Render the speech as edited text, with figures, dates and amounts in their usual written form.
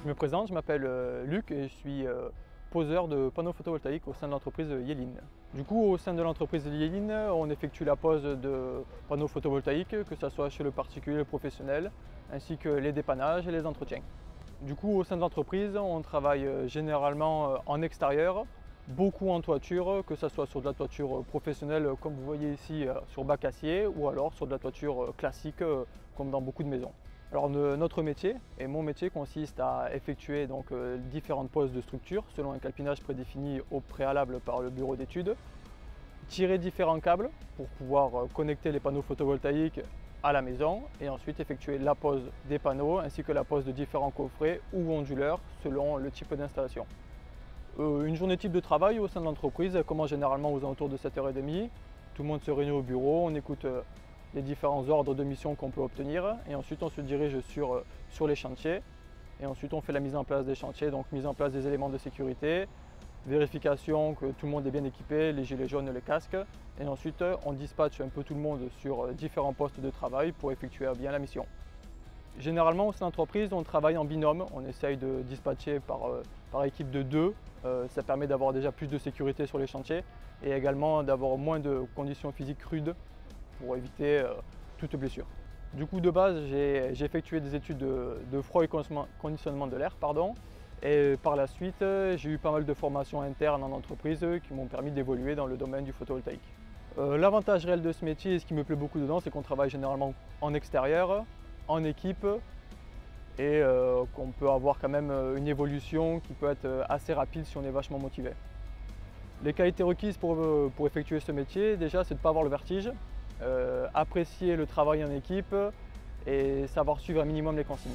Je me présente, je m'appelle Luc et je suis poseur de panneaux photovoltaïques au sein de l'entreprise Yelin. Du coup, au sein de l'entreprise Yelin, on effectue la pose de panneaux photovoltaïques, que ce soit chez le particulier et le professionnel, ainsi que les dépannages et les entretiens. Du coup, au sein de l'entreprise, on travaille généralement en extérieur, beaucoup en toiture, que ce soit sur de la toiture professionnelle comme vous voyez ici sur bac acier, ou alors sur de la toiture classique comme dans beaucoup de maisons. Alors notre métier et mon métier consiste à effectuer donc différentes poses de structure selon un calpinage prédéfini au préalable par le bureau d'études, tirer différents câbles pour pouvoir connecter les panneaux photovoltaïques à la maison et ensuite effectuer la pose des panneaux ainsi que la pose de différents coffrets ou onduleurs selon le type d'installation. Une journée type de travail au sein de l'entreprise commence généralement aux alentours de 7h30. Tout le monde se réunit au bureau, on écoute les différents ordres de mission qu'on peut obtenir et ensuite on se dirige sur les chantiers et ensuite on fait la mise en place des chantiers, donc mise en place des éléments de sécurité, vérification que tout le monde est bien équipé, les gilets jaunes, les casques et ensuite on dispatche un peu tout le monde sur différents postes de travail pour effectuer bien la mission. Généralement au sein de l'entreprise on travaille en binôme, on essaye de dispatcher par équipe de 2, ça permet d'avoir déjà plus de sécurité sur les chantiers et également d'avoir moins de conditions physiques rudes pour éviter toute blessure. Du coup de base j'ai effectué des études de froid et conditionnement de l'air et par la suite j'ai eu pas mal de formations internes en entreprise qui m'ont permis d'évoluer dans le domaine du photovoltaïque. L'avantage réel de ce métier et ce qui me plaît beaucoup dedans c'est qu'on travaille généralement en extérieur, en équipe et qu'on peut avoir quand même une évolution qui peut être assez rapide si on est vachement motivé. Les qualités requises pour effectuer ce métier, déjà c'est de ne pas avoir le vertige, apprécier le travail en équipe et savoir suivre un minimum les consignes.